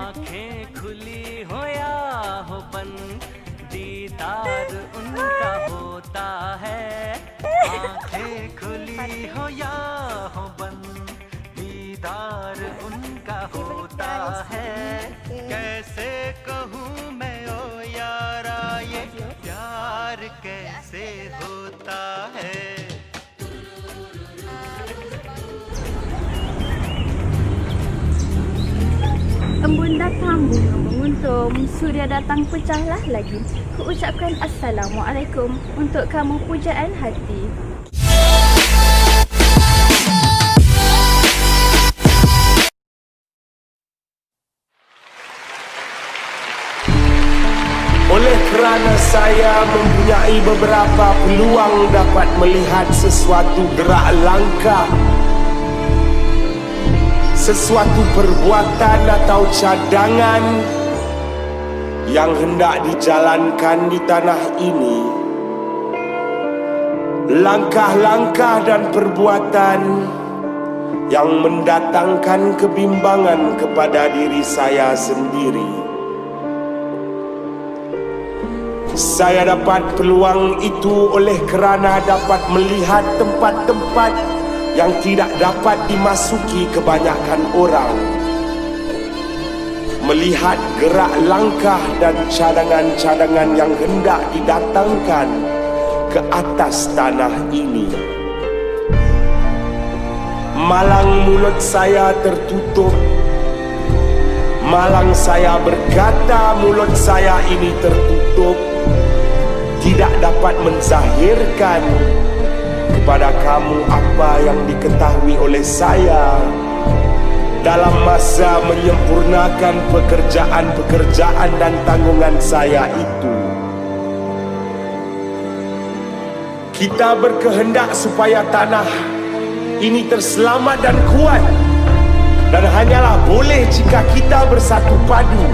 आंखें खुली हो या हो बंद, दीदार उनका होता है। आंखें खुली हो या हो बंद, दीदार उनका होता है। कैसे कहूँ मैं ओ यारा, ये प्यार कैसे होता है। Embun datang, bunga menguntum, suria datang pecahlah lagi. Ku ucapkan Assalamualaikum untuk kamu pujaan hati. Oleh kerana saya mempunyai beberapa peluang dapat melihat sesuatu gerak langkah, sesuatu perbuatan atau cadangan yang hendak dijalankan di tanah ini, langkah-langkah dan perbuatan yang mendatangkan kebimbangan kepada diri saya sendiri. Saya dapat peluang itu oleh kerana dapat melihat tempat-tempat yang tidak dapat dimasuki kebanyakan orang. Melihat gerak langkah dan cadangan-cadangan yang hendak didatangkan ke atas tanah ini. Malang mulut saya tertutup. Malang saya berkata mulut saya ini tertutup, tidak dapat menzahirkan kepada kamu apa yang diketahui oleh saya dalam masa menyempurnakan pekerjaan-pekerjaan dan tanggungan saya itu. Kita berkehendak supaya tanah ini terselamat dan kuat, dan hanyalah boleh jika kita bersatu padu.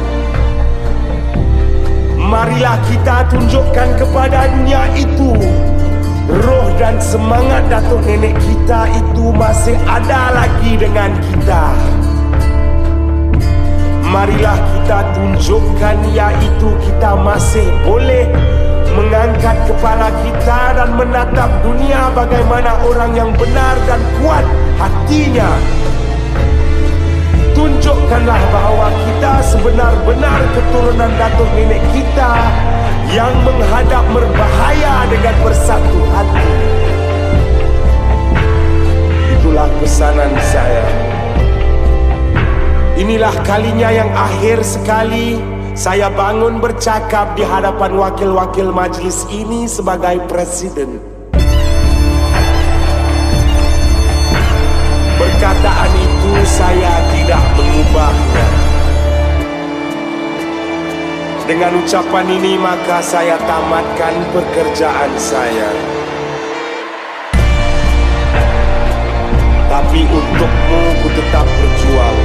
Marilah kita tunjukkan kepada dunia itu roh dan semangat datuk nenek kita itu masih ada lagi dengan kita. Marilah kita tunjukkan iaitu kita masih boleh mengangkat kepala kita dan menatap dunia bagaimana orang yang benar dan kuat hatinya. Tunjukkanlah bahawa kita sebenar-benar keturunan datuk nenek kita yang menghadap berbahaya dengan bersatu hati. Itulah pesanan saya. Inilah kalinya yang akhir sekali saya bangun bercakap di hadapan wakil-wakil majlis ini sebagai presiden. Perkataan itu saya tidak mengubahnya. Dengan ucapan ini maka saya tamatkan pekerjaan saya. Tapi untukmu ku tetap berjuang.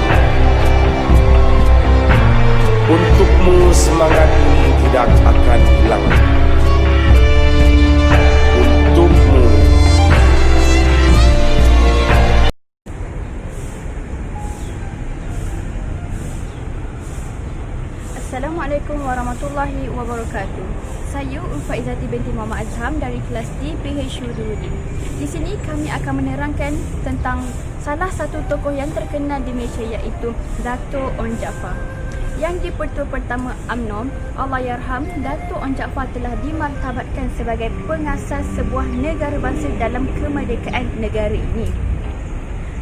Untukmu semangat ini tidak akan hilang. Untukmu. Assalamualaikum warahmatullahi wabarakatuh. Saya Ulfa Izzati binti Muhammad Azham dari kelas D PHU Durudi. Di sini kami akan menerangkan tentang salah satu tokoh yang terkenal di Malaysia iaitu Dato' Onn Jaafar. Yang di Pertua Pertama UMNO, Allahyarham, Dato' Onn Jaafar telah dimartabatkan sebagai pengasas sebuah negara bangsa dalam kemerdekaan negara ini.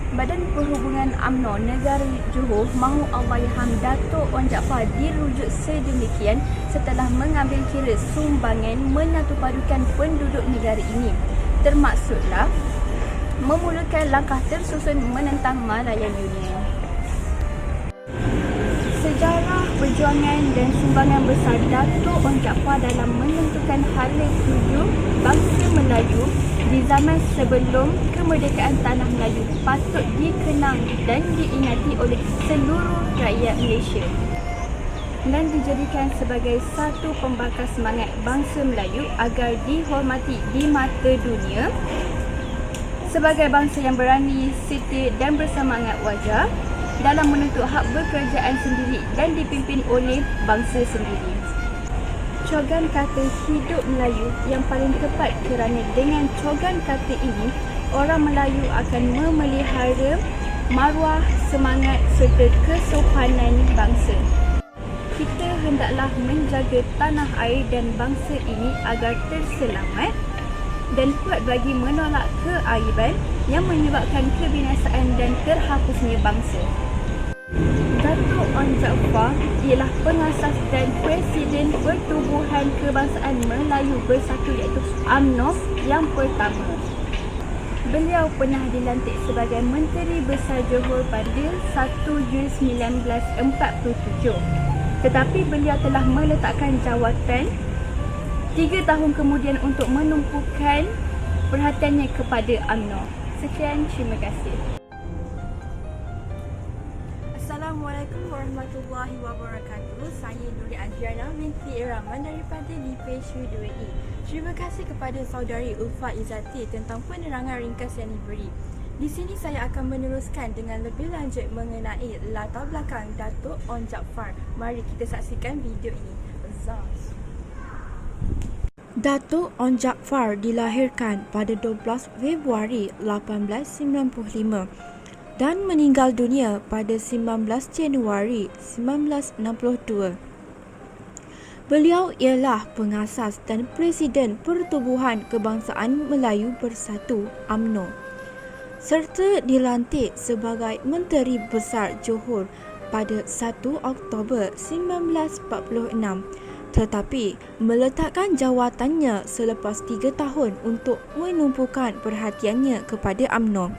Badan Perhubungan UMNO Negara Johor mahu Allahyarham Dato' Onn Jaafar dirujuk sedemikian setelah mengambil kira sumbangan menyatupadukan penduduk negara ini, termaksudlah memulakan langkah tersusun menentang Malayan Union. Sejarah perjuangan dan sumbangan besar Dato' Onn Jaafar dalam menentukan hala tuju bangsa Melayu di zaman sebelum kemerdekaan tanah Melayu patut dikenang dan diingati oleh seluruh rakyat Malaysia dan dijadikan sebagai satu pembakar semangat bangsa Melayu agar dihormati di mata dunia sebagai bangsa yang berani, setia dan bersemangat wajar dalam menuntut hak berkerajaan sendiri dan dipimpin oleh bangsa sendiri. Cogan kata hidup Melayu yang paling tepat kerana dengan cogan kata ini, orang Melayu akan memelihara maruah, semangat serta kesopanan bangsa. Kita hendaklah menjaga tanah air dan bangsa ini agar terselamat dan kuat bagi menolak keaiban yang menyebabkan kebinasaan dan terhapusnya bangsa. Datuk On Jaafar ialah pengasas dan Presiden Pertubuhan Kebangsaan Melayu Bersatu iaitu UMNO yang pertama. Beliau pernah dilantik sebagai Menteri Besar Johor pada 1 Jun 1947. Tetapi beliau telah meletakkan jawatan 3 tahun kemudian untuk menumpukan perhatiannya kepada UMNO. Sekian, terima kasih. Assalamualaikum warahmatullahi wabarakatuh. Saya Nuri Adriana binti Iraman daripada DPHU 2E. Terima kasih kepada saudari Ulfa Izzati tentang penerangan ringkas yang diberi. Di sini saya akan meneruskan dengan lebih lanjut mengenai latar belakang Datuk On Jaafar. Mari kita saksikan video ini. Zaz. Datuk On Jaafar dilahirkan pada 12 Februari 1895 dan meninggal dunia pada 19 Januari 1962. Beliau ialah pengasas dan Presiden Pertubuhan Kebangsaan Melayu Bersatu UMNO serta dilantik sebagai Menteri Besar Johor pada 1 Oktober 1946, tetapi meletakkan jawatannya selepas 3 tahun untuk menumpukan perhatiannya kepada UMNO.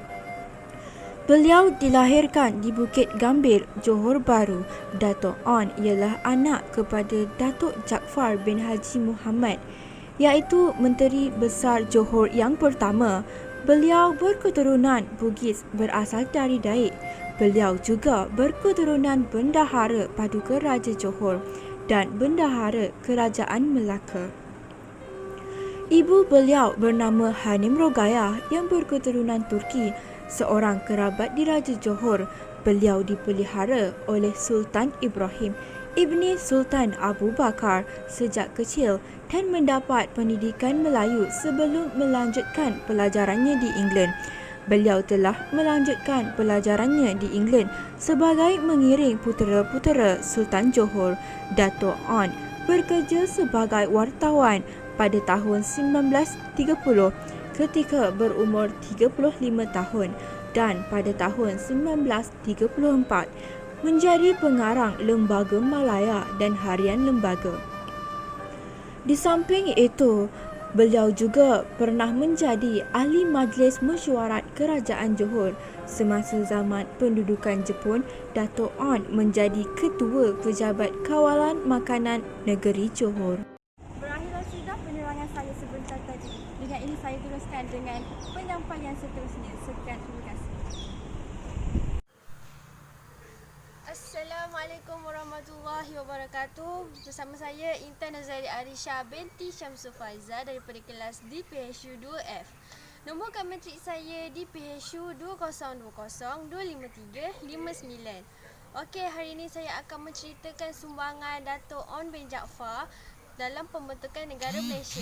Beliau dilahirkan di Bukit Gambir, Johor Bahru. Datuk On ialah anak kepada Datuk Jaafar bin Haji Muhammad, iaitu Menteri Besar Johor yang pertama. Beliau berketurunan Bugis berasal dari Daik. Beliau juga berketurunan Bendahara Paduka Raja Johor dan Bendahara Kerajaan Melaka. Ibu beliau bernama Hanim Rogayah yang berketurunan Turki, seorang kerabat diraja Johor. Beliau dipelihara oleh Sultan Ibrahim Ibni Sultan Abu Bakar sejak kecil dan mendapat pendidikan Melayu sebelum melanjutkan pelajarannya di England. Beliau telah melanjutkan pelajarannya di England sebagai mengiring putera-putera Sultan Johor. Datuk On bekerja sebagai wartawan pada tahun 1930 ketika berumur 35 tahun dan pada tahun 1934 menjadi pengarang Lembaga Malaya dan Harian Lembaga. Di samping itu, beliau juga pernah menjadi ahli Majlis Mesyuarat Kerajaan Johor. Semasa zaman pendudukan Jepun, Datuk On menjadi Ketua Pejabat Kawalan Makanan Negeri Johor. Berakhirlah sudah penerangan saya sebentar tadi. Dengan ini saya teruskan dengan penyampaian seterusnya. Sekian, terima kasih. Assalamualaikum warahmatullahi wabarakatuh. Bersama saya Intan Nazari Arisha binti Syamsul Faiza daripada kelas DPHU 2F. Nombor akaun matrik saya DPHU 2020253559. Okey, hari ini saya akan menceritakan sumbangan Datuk On bin Jaafar dalam pembentukan negara Malaysia.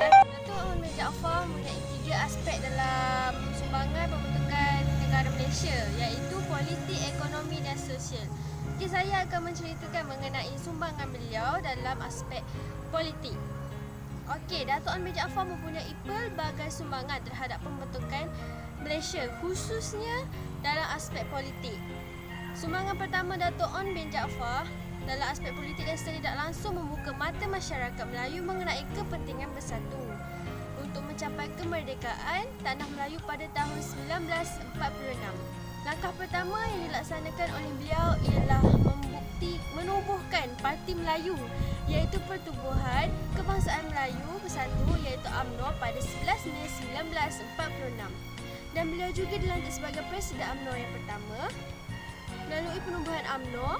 Datuk On bin Jaafar mempunyai 3 aspek dalam sumbangan pembentukan negara Malaysia, iaitu politik, ekonomi dan sosial. Okey, saya akan menceritakan mengenai sumbangan beliau dalam aspek politik. Okey, Datuk On bin Jaafar mempunyai pelbagai sumbangan terhadap pembentukan Malaysia, khususnya dalam aspek politik. Sumbangan pertama Datuk On bin Jaafar dalam aspek politik dan secara tidak langsung membuka mata masyarakat Melayu mengenai kepentingan bersatu untuk mencapai kemerdekaan tanah Melayu pada tahun 1946. Langkah pertama yang dilaksanakan oleh beliau ialah menubuhkan Parti Melayu, iaitu Pertubuhan Kebangsaan Melayu Bersatu, iaitu UMNO pada 11 Mei 1946. Dan beliau juga dilantik sebagai Presiden UMNO yang pertama. Melalui penubuhan UMNO,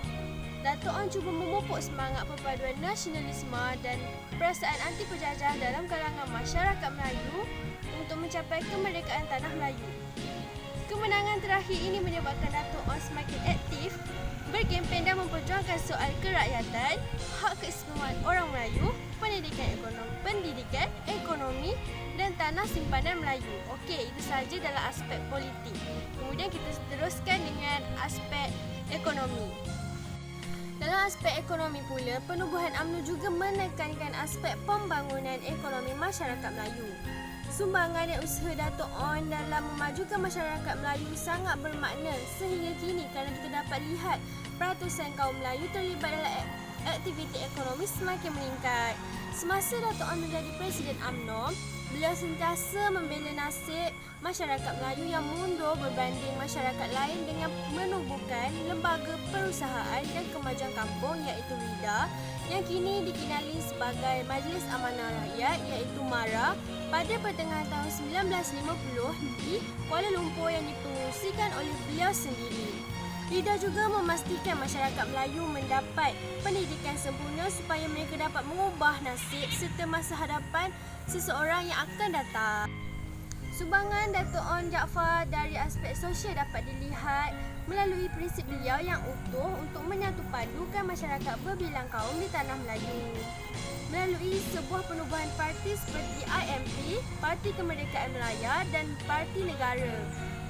Datuk On cuba memupuk semangat perpaduan nasionalisme dan perasaan anti penjajah dalam kalangan masyarakat Melayu untuk mencapai kemerdekaan tanah Melayu. Kemenangan terakhir ini menyebabkan Dato' On semakin aktif berkempen dan memperjuangkan soal kerakyatan, hak keistimewaan orang Melayu, pendidikan ekonomi dan tanah simpanan Melayu. Okey, itu sahaja dalam aspek politik. Kemudian kita teruskan dengan aspek ekonomi. Dalam aspek ekonomi pula, penubuhan UMNO juga menekankan aspek pembangunan ekonomi masyarakat Melayu. Sumbangan dan usaha Dato' On dalam memajukan masyarakat Melayu sangat bermakna sehingga kini kerana kita dapat lihat peratusan kaum Melayu terlibat dalam aktiviti ekonomi semakin meningkat. Semasa Dato' On menjadi Presiden UMNO, beliau sentiasa membela nasib masyarakat Melayu yang mundur berbanding masyarakat lain dengan menubuhkan Lembaga Perusahaan dan Kemajuan Kampung iaitu RIDA yang kini dikenali sebagai Majlis Amanah Rakyat iaitu MARA pada pertengahan tahun 1950 di Kuala Lumpur yang dipengerusikan oleh beliau sendiri. RIDA juga memastikan masyarakat Melayu mendapat pendidikan sempurna supaya mereka dapat mengubah nasib serta masa hadapan seseorang yang akan datang. Sumbangan Dato' On Jaafar dari aspek sosial dapat dilihat melalui prinsip beliau yang utuh untuk menyatupadukan masyarakat berbilang kaum di tanah Melayu. Melalui sebuah penubuhan parti seperti IMP, Parti Kemerdekaan Melaya dan Parti Negara.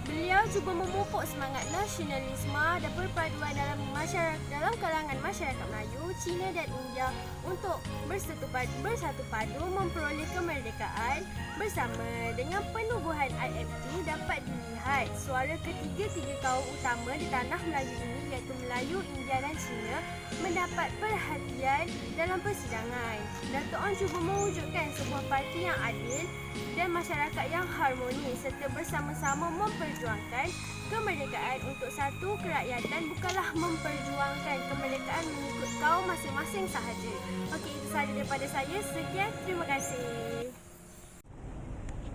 Beliau cuba memupuk semangat nasionalisme dan perpaduan dalam kalangan masyarakat Melayu, Cina dan India untuk bersatu padu memperoleh kemerdekaan bersama. Dengan penubuhan IMT dapat dilihat suara ketiga kaum utama di tanah Melayu ini iaitu Melayu, India dan Cina mendapat perhatian dalam persidangan. Dato' On cuba mewujudkan sebuah parti yang adil dan masyarakat yang harmoni serta bersama-sama memperjuangkan kemerdekaan untuk satu kerakyatan, bukanlah memperjuangkan kemerdekaan mengikut kaum masing-masing sahaja. Okey, itu sahaja daripada saya. Sekian, terima kasih.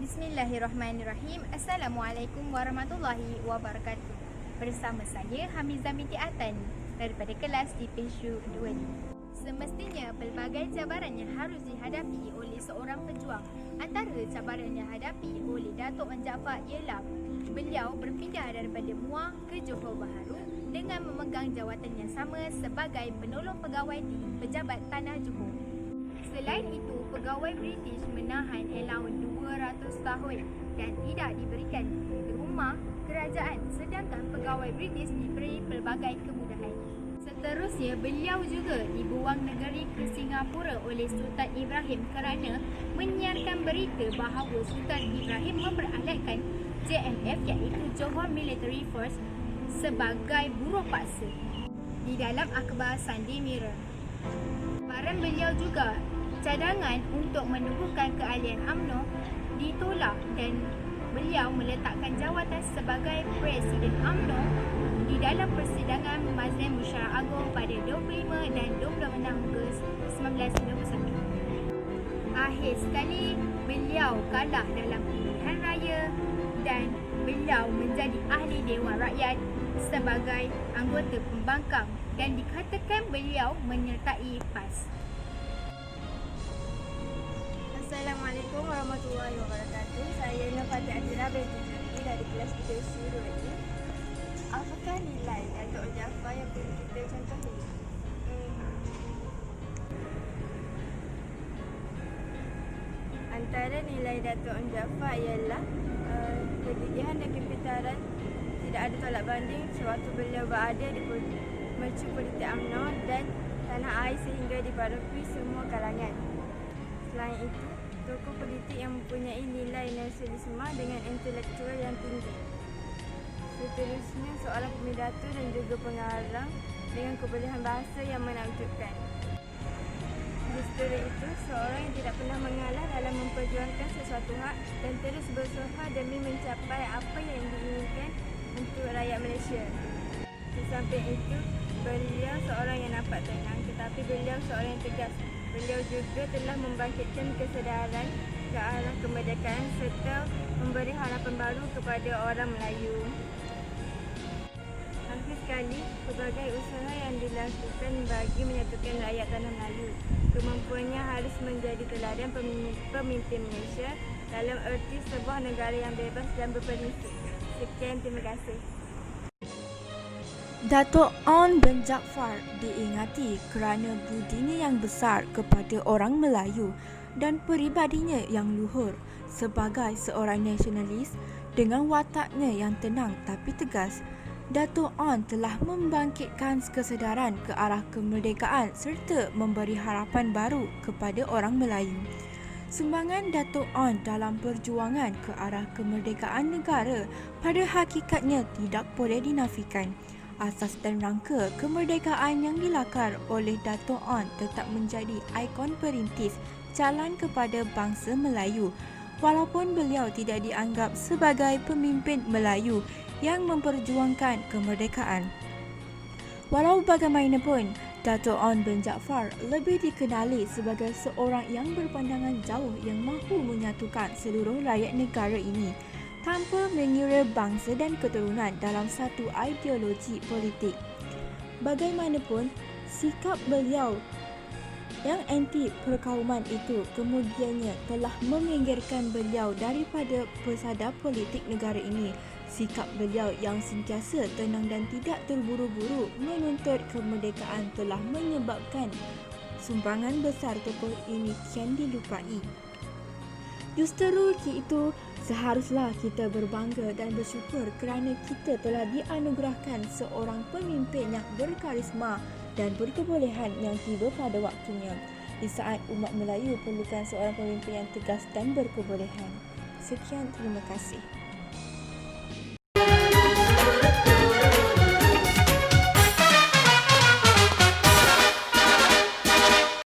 Bismillahirrahmanirrahim. Assalamualaikum warahmatullahi wabarakatuh. Bersama saya Hamizah binti Atan daripada kelas di PHU 2. Semestinya pelbagai cabaran yang harus dihadapi oleh seorang pejuang. Antara cabaran yang dihadapi oleh Dato' On Jaafar ialah beliau berpindah daripada Muar ke Johor Bahru dengan memegang jawatan yang sama sebagai penolong pegawai di Pejabat Tanah Johor. Selain itu, pegawai British menahan allowance 200 tahun dan tidak diberikan rumah kerajaan, sedangkan pegawai British diberi pelbagai kemudahan. Seterusnya, beliau juga dibuang negeri ke Singapura oleh Sultan Ibrahim kerana menyiarkan berita bahawa Sultan Ibrahim memperalatkan JMF iaitu Johor Military Force sebagai buruh paksa di dalam akhbar Sunday Mirror. Baran beliau juga cadangan untuk menubuhkan keahlian UMNO ditolak dan beliau meletakkan jawatan sebagai Presiden UMNO di dalam persidangan Majlis Musyawarah Agung pada 25 dan 26 Ogos 1991. Akhir sekali, beliau kalah dalam pilihan raya dan beliau menjadi ahli Dewan Rakyat sebagai anggota pembangkang dan dikatakan beliau menyertai PAS. Assalamualaikum warahmatullahi wabarakatuh. Saya Nafati Adira binti Juli dari kelas 3 SU 2. Apakah nilai Dato' On Jaafar yang perlu kita contohi? Antara nilai Dato' On Jaafar ialah kegigihan dan kepintaran, tidak ada tolak banding sewaktu beliau berada di mercu politik UMNO dan tanah air sehingga dipadai semua kalangan. Selain itu, tokoh politik yang mempunyai nilai nasionalisme dengan intelektual yang tinggi. Seterusnya, seorang pemidato dan juga pengarang dengan kebolehan bahasa yang menakjubkan. Justru itu, seorang yang tidak pernah mengalah dalam memperjuangkan sesuatu hak dan terus berusaha demi mencapai apa yang diinginkan untuk rakyat Malaysia. Di samping itu, beliau seorang yang nampak tenang tetapi beliau seorang yang tegas. Beliau juga telah membangkitkan kesedaran ke arah kemerdekaan serta memberi harapan baru kepada orang Melayu. Akhir sekali, pelbagai usaha yang dilakukan bagi menyatukan rakyat tanah Melayu. Kemampuannya harus menjadi teladan pemimpin Malaysia dalam erti sebuah negara yang bebas dan berprinsip. Sekian, terima kasih. Datuk Onn bin Jaafar diingati kerana budinya yang besar kepada orang Melayu dan peribadinya yang luhur sebagai seorang nasionalis. Dengan wataknya yang tenang tapi tegas, Datuk Onn telah membangkitkan kesedaran ke arah kemerdekaan serta memberi harapan baru kepada orang Melayu. Sumbangan Datuk Onn dalam perjuangan ke arah kemerdekaan negara pada hakikatnya tidak boleh dinafikan. Asas dan rangka kemerdekaan yang dilakar oleh Datuk Onn tetap menjadi ikon perintis jalan kepada bangsa Melayu, walaupun beliau tidak dianggap sebagai pemimpin Melayu yang memperjuangkan kemerdekaan. Walau bagaimanapun, Datuk Onn bin Jaafar lebih dikenali sebagai seorang yang berpandangan jauh yang mahu menyatukan seluruh rakyat negara ini tanpa mengira bangsa dan keturunan dalam satu ideologi politik. Bagaimanapun, sikap beliau yang anti perkauman itu kemudiannya telah meminggirkan beliau daripada pesada politik negara ini. Sikap beliau yang sentiasa tenang dan tidak terburu-buru menuntut kemerdekaan telah menyebabkan sumbangan besar tokoh ini kian dilupai. Justeru itu seharuslah kita berbangga dan bersyukur kerana kita telah dianugerahkan seorang pemimpin yang berkarisma dan berkebolehan yang tiba pada waktunya. Di saat umat Melayu perlukan seorang pemimpin yang tegas dan berkebolehan. Sekian, terima kasih.